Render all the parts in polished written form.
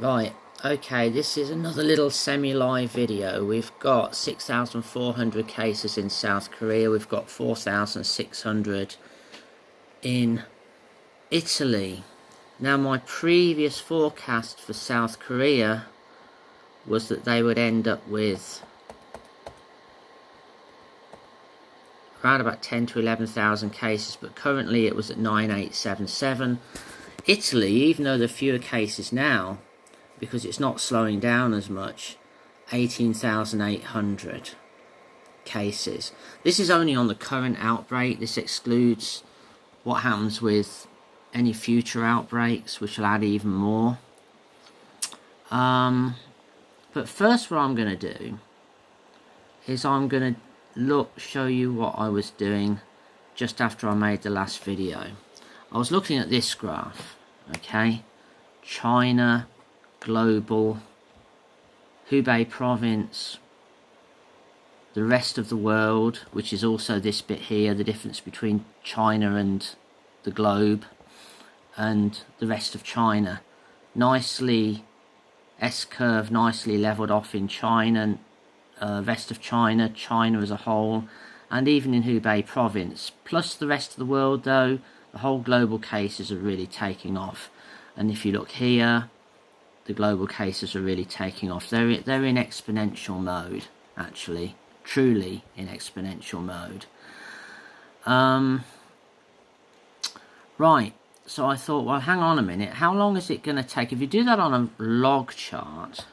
Right, okay, this is another little semi-live video. We've got 6,400 cases in South Korea. We've got 4,600 in Italy. Now, my previous forecast for South Korea was that they would end up with around about 10 to 11,000 cases, but currently it was at 9,877. Italy, even though there are fewer cases now, because it's not slowing down as much, 18,800 cases. This is only on the current outbreak. This excludes what happens with any future outbreaks, which will add even more. But first, what I'm going to do is I'm going to show you what I was doing just after I made the last video. I was looking at this graph, okay? China, global, Hubei province, the rest of the world, which is also this bit here, the difference between China and the globe, and the rest of China. Nicely, S-curve nicely leveled off in China, rest of China, China as a whole, and even in Hubei province. Plus the rest of the world though, the whole global cases are really taking off. And if you look here, the global cases are really taking off. They're in exponential mode, actually, truly in exponential mode. Right, so I thought, well, hang on a minute, how long is it going to take? If you do that on a log chart,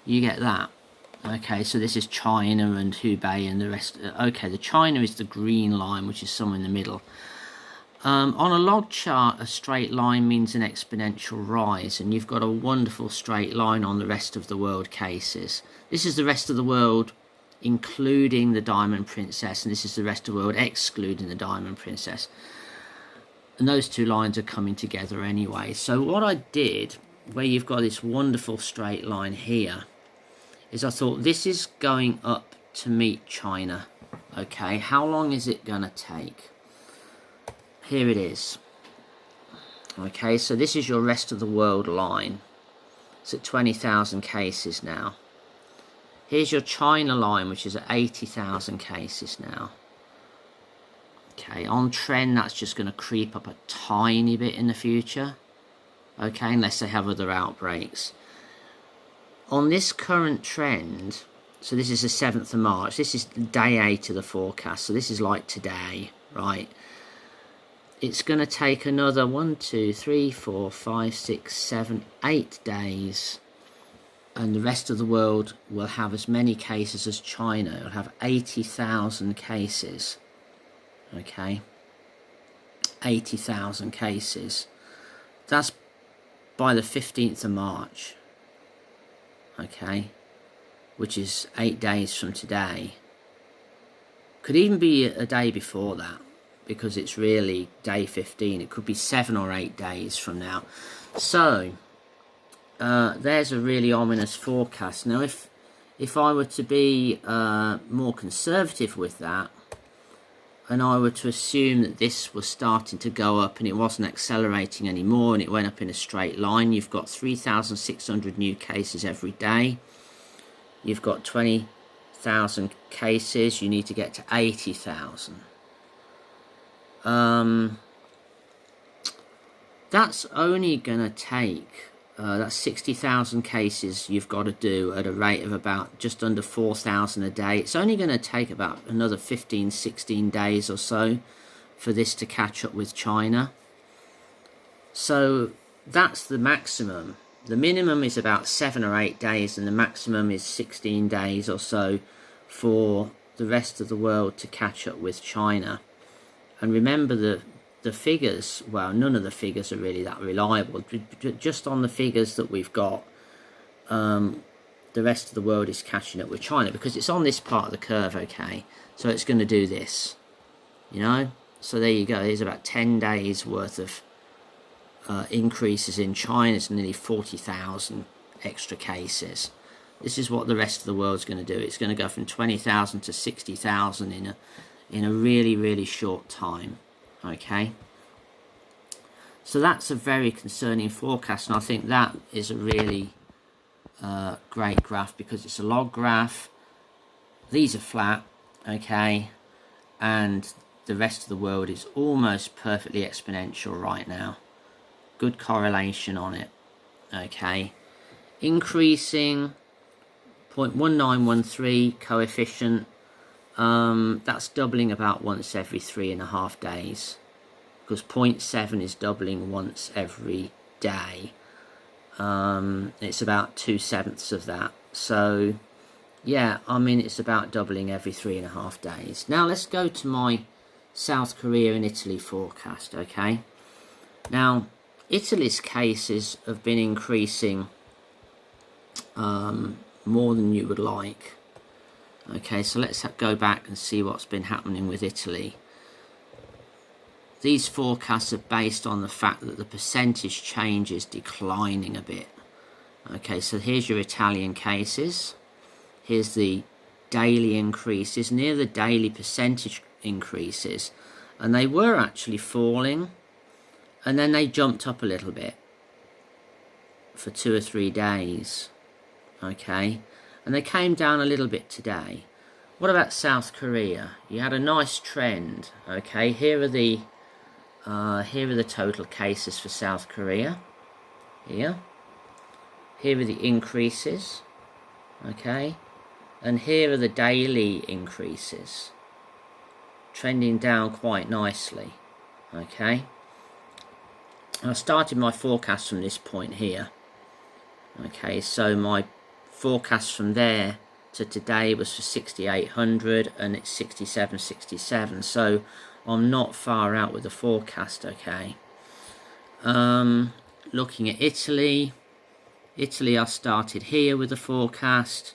you get that. Okay, so this is China and Hubei and the rest. Okay, the China is the green line, which is somewhere in the middle. On a log chart, a straight line means an exponential rise, and you've got a wonderful straight line on the rest of the world cases. This is the rest of the world, including the Diamond Princess, and this is the rest of the world excluding the Diamond Princess. And those two lines are coming together anyway. So what I did, where you've got this wonderful straight line here, is I thought this is going up to meet China. Okay, how long is it going to take? Here it is. Okay, so this is your rest of the world line. It's at 20,000 cases now. Here's your China line, which is at 80,000 cases now. Okay, on trend, that's just going to creep up a tiny bit in the future. Okay, unless they have other outbreaks. On this current trend, so this is the 7th of March, this is day 8 of the forecast, so this is like today, right? It's going to take another 1, 2, 3, 4, 5, 6, 7, 8 days, and the rest of the world will have as many cases as China. It'll have 80,000 cases. Okay, 80,000 cases. That's by the 15th of March. Okay, which is 8 days from today. Could even be a day before that, because it's really day 15. It could be 7 or 8 days from now. So there's a really ominous forecast. Now if I were to be more conservative with that, and I were to assume that this was starting to go up and it wasn't accelerating anymore and it went up in a straight line, you've got 3,600 new cases every day. You've got 20,000 cases. You need to get to 80,000. That's only going to take, that's 60,000 cases you've got to do at a rate of about just under 4,000 a day. It's only going to take about another 15, 16 days or so for this to catch up with China. So that's the maximum. The minimum is about 7 or 8 days, and the maximum is 16 days or so for the rest of the world to catch up with China. And remember, the figures, well, none of the figures are really that reliable. Just on the figures that we've got, the rest of the world is catching up with China, because it's on this part of the curve, okay? So it's going to do this, you know? So there you go. There's about 10 days worth of increases in China. It's nearly 40,000 extra cases. This is what the rest of the world's going to do. It's going to go from 20,000 to 60,000 in a really, really short time. Okay, So that's a very concerning forecast, and I think that is a really great graph because it's a log graph. These are flat, okay, and the rest of the world is almost perfectly exponential right now. Good correlation on it, okay. Increasing 0.1913 coefficient, that's doubling about once every 3.5 days, because 0.7 is doubling once every day. It's about 2/7 of that. So yeah, I mean, it's about doubling every 3.5 days. Now let's go to my South Korea and Italy forecast, okay? Now, Italy's cases have been increasing more than you would like. Okay, so let's go back and see what's been happening with Italy. These forecasts are based on the fact that the percentage change is declining a bit. Okay, so here's your Italian cases. Here's the daily increases, near the daily percentage increases. And they were actually falling, and then they jumped up a little bit for 2 or 3 days. Okay, and they came down a little bit today. What about South Korea? You had a nice trend. Okay, here are the total cases for South Korea. Here are the increases. Okay, and here are the daily increases, trending down quite nicely. Okay, I started my forecast from this point here. Okay, so my forecast from there to today was for 6,800, and it's 6767, so I'm not far out with the forecast. Okay, looking at Italy, I started here with the forecast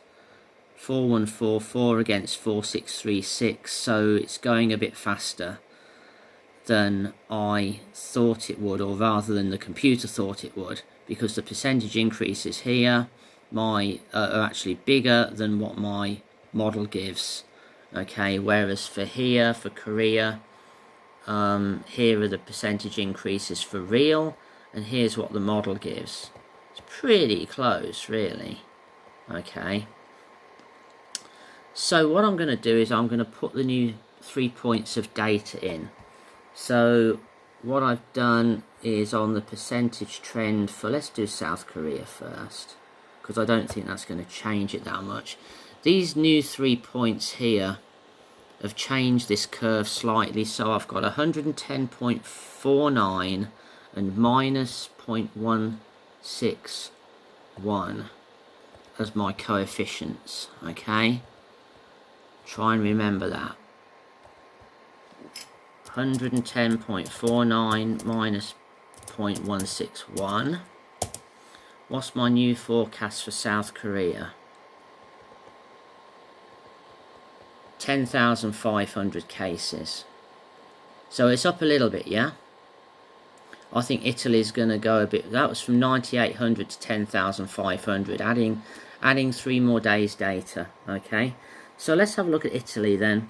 4144 against 4636, so it's going a bit faster than I thought it would, or rather than the computer thought it would, because the percentage increases here are actually bigger than what my model gives. Okay, whereas for Korea, here are the percentage increases for real, and here's what the model gives. It's pretty close, really. Okay, so what I'm going to do is I'm going to put the new 3 points of data in. So what I've done is on the percentage trend for, let's do South Korea first, because I don't think that's going to change it that much. These new 3 points here have changed this curve slightly, so I've got 110.49 and minus 0.161 as my coefficients. Okay, try and remember that. 110.49 minus 0.161. What's my new forecast for South Korea? 10,500 cases. So it's up a little bit, yeah? I think Italy's going to go a bit. That was from 9,800 to 10,500, adding 3 more days data. Okay, so let's have a look at Italy then.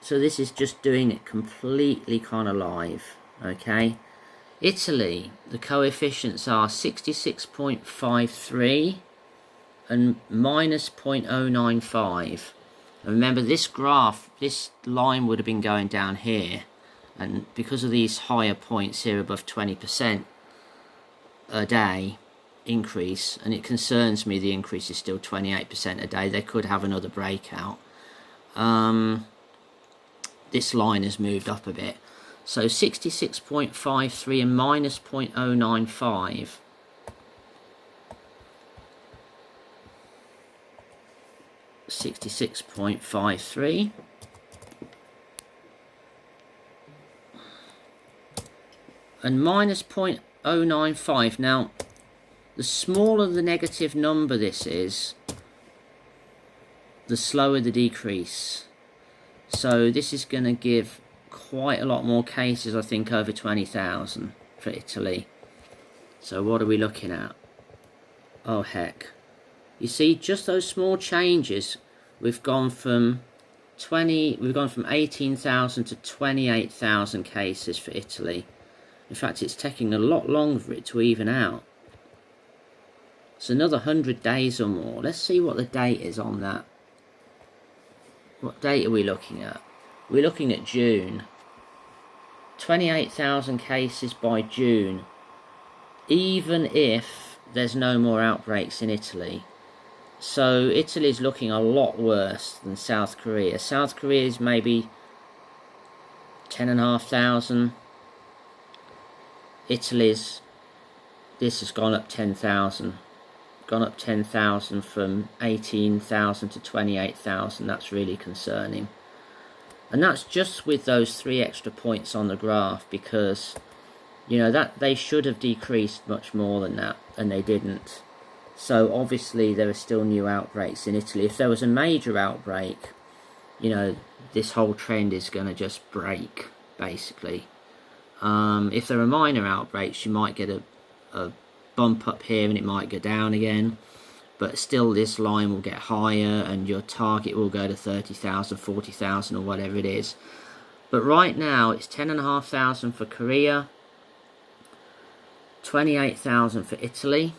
So this is just doing it completely kind of live. Okay, Italy, the coefficients are 66.53 and minus 0.095. And remember, this graph, this line would have been going down here, and because of these higher points here above 20% a day increase, and it concerns me the increase is still 28% a day, they could have another breakout. This line has moved up a bit. So 66.53 and minus 0.095. $66.53 and minus 0.095. Now, the smaller the negative number this is, the slower the decrease. So this is going to give quite a lot more cases, I think, over 20,000 for Italy. So what are we looking at? Oh heck. You see, just those small changes, we've gone from 18,000 to 28,000 cases for Italy. In fact, it's taking a lot longer for it to even out. It's another 100 days or more. Let's see what the date is on that. What date are we looking at? We're looking at June. 28,000 cases by June. Even if there's no more outbreaks in Italy. So Italy's looking a lot worse than South Korea. South Korea is maybe 10,500. Italy's, this has gone up 10,000. Gone up 10,000 from 18,000 to 28,000. That's really concerning. And that's just with those 3 extra points on the graph, because, you know, that they should have decreased much more than that, and they didn't. So obviously there are still new outbreaks in Italy. If there was a major outbreak, you know, this whole trend is going to just break, basically. If there are minor outbreaks, you might get a bump up here and it might go down again, but still this line will get higher and your target will go to 30,000, 40,000 or whatever it is. But right now it's 10,500 for Korea, 28,000 for Italy,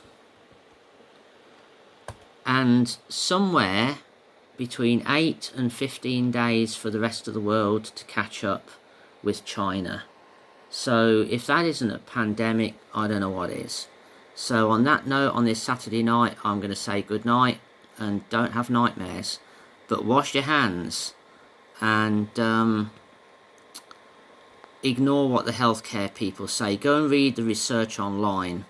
and somewhere between 8 and 15 days for the rest of the world to catch up with China. So if that isn't a pandemic, I don't know what is. So on that note, on this Saturday night, I'm going to say good night and don't have nightmares. But wash your hands and ignore what the healthcare people say. Go and read the research online.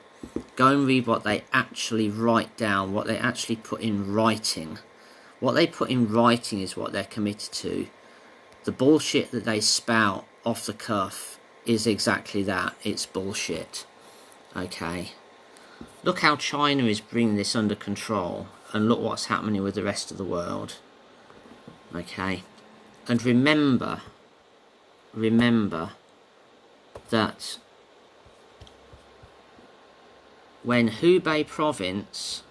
Go and read what they actually write down, what they actually put in writing. What they put in writing is what they're committed to. The bullshit that they spout off the cuff is exactly that. It's bullshit. Okay. Look how China is bringing this under control, and look what's happening with the rest of the world. Okay. And remember that when Hubei province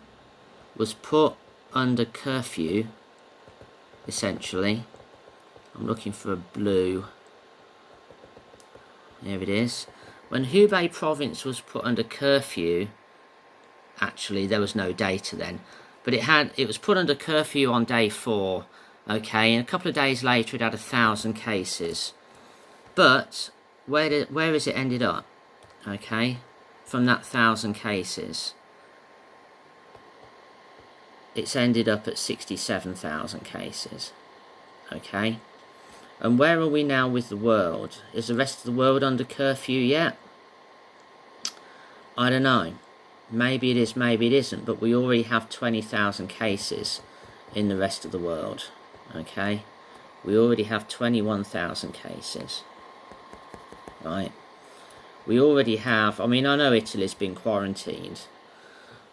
was put under curfew, essentially, I'm looking for a blue, there it is. When Hubei province was put under curfew, actually there was no data then, but it was put under curfew on day 4, okay, and a couple of days later it had 1,000 cases. But where has it ended up? Okay, from that 1,000 cases, it's ended up at 67,000 cases. Okay, and where are we now with the world? Is the rest of the world under curfew yet? I don't know. Maybe it is, maybe it isn't, but we already have 20,000 cases in the rest of the world. Okay, we already have 21,000 cases. Right, we already have, I mean, I know Italy's been quarantined,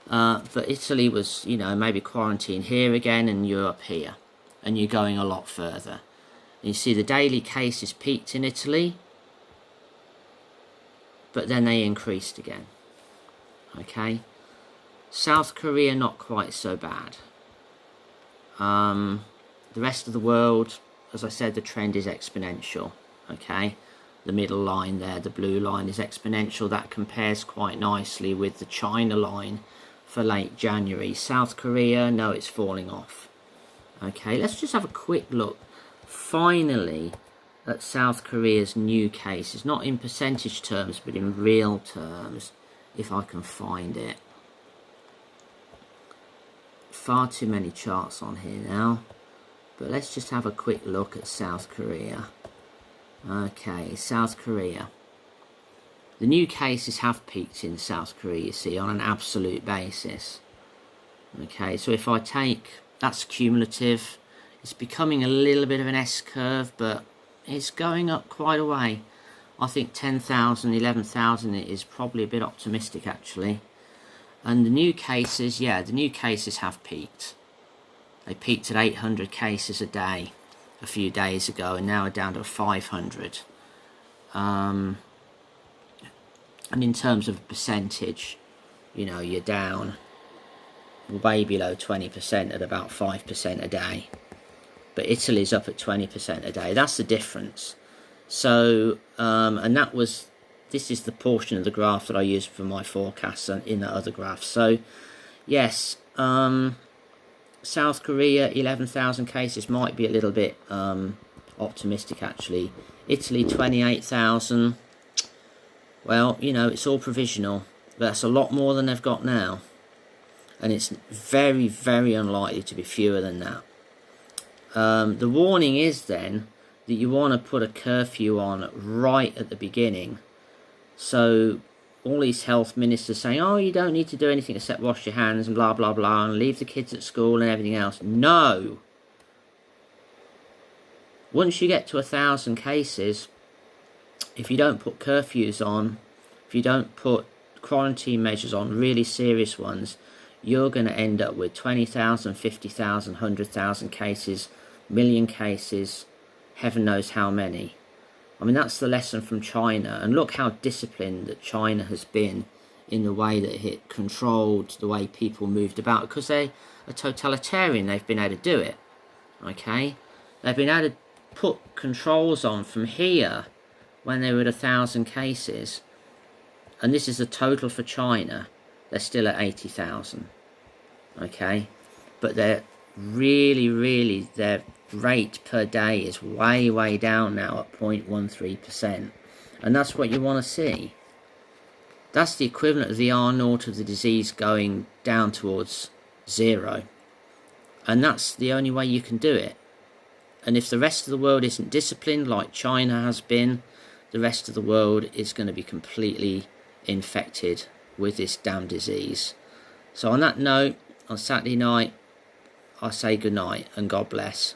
but Italy was, you know, maybe quarantined here again and Europe here, and you're going a lot further. And you see the daily cases peaked in Italy, but then they increased again. Okay, South Korea not quite so bad. The rest of the world, as I said, the trend is exponential. Okay, the middle line there, the blue line, is exponential. That compares quite nicely with the China line for late January. South Korea, no, it's falling off. Okay, let's just have a quick look finally at South Korea's new cases, not in percentage terms but in real terms, if I can find it. Far too many charts on here now, but let's just have a quick look at South Korea. Okay, South Korea. The new cases have peaked in South Korea, you see, on an absolute basis. Okay, so if I take, that's cumulative. It's becoming a little bit of an S-curve, but it's going up quite a way. I think 10,000, 11,000 is probably a bit optimistic, actually. And the new cases, yeah, the new cases have peaked. They peaked at 800 cases a day a few days ago, and now are down to 500. And in terms of percentage, you know, you're down way below 20% at about 5% a day. But Italy's up at 20% a day. That's the difference. So, and that was this is the portion of the graph that I use for my forecasts in that other graph. So yes, South Korea, 11,000 cases might be a little bit optimistic actually. Italy, 28,000. Well, you know, it's all provisional. But that's a lot more than they've got now. And it's very, very unlikely to be fewer than that. The warning is then that you want to put a curfew on right at the beginning. So all these health ministers saying, oh, you don't need to do anything except wash your hands and blah, blah, blah, and leave the kids at school and everything else. No! Once you get to 1,000 cases, if you don't put curfews on, if you don't put quarantine measures on, really serious ones, you're going to end up with 20,000, 50,000, 100,000 cases, million cases, heaven knows how many. I mean, that's the lesson from China. And look how disciplined that China has been in the way that it controlled the way people moved about. Because they're a totalitarian, they've been able to do it. Okay? They've been able to put controls on from here when they were at 1,000 cases. And this is the total for China. They're still at 80,000. Okay? But they're really, their rate per day is way, way down now at 0.13%. And that's what you want to see. That's the equivalent of the R0 of the disease going down towards 0. And that's the only way you can do it. And if the rest of the world isn't disciplined like China has been, the rest of the world is going to be completely infected with this damn disease. So on that note, on Saturday night, I say good night and God bless.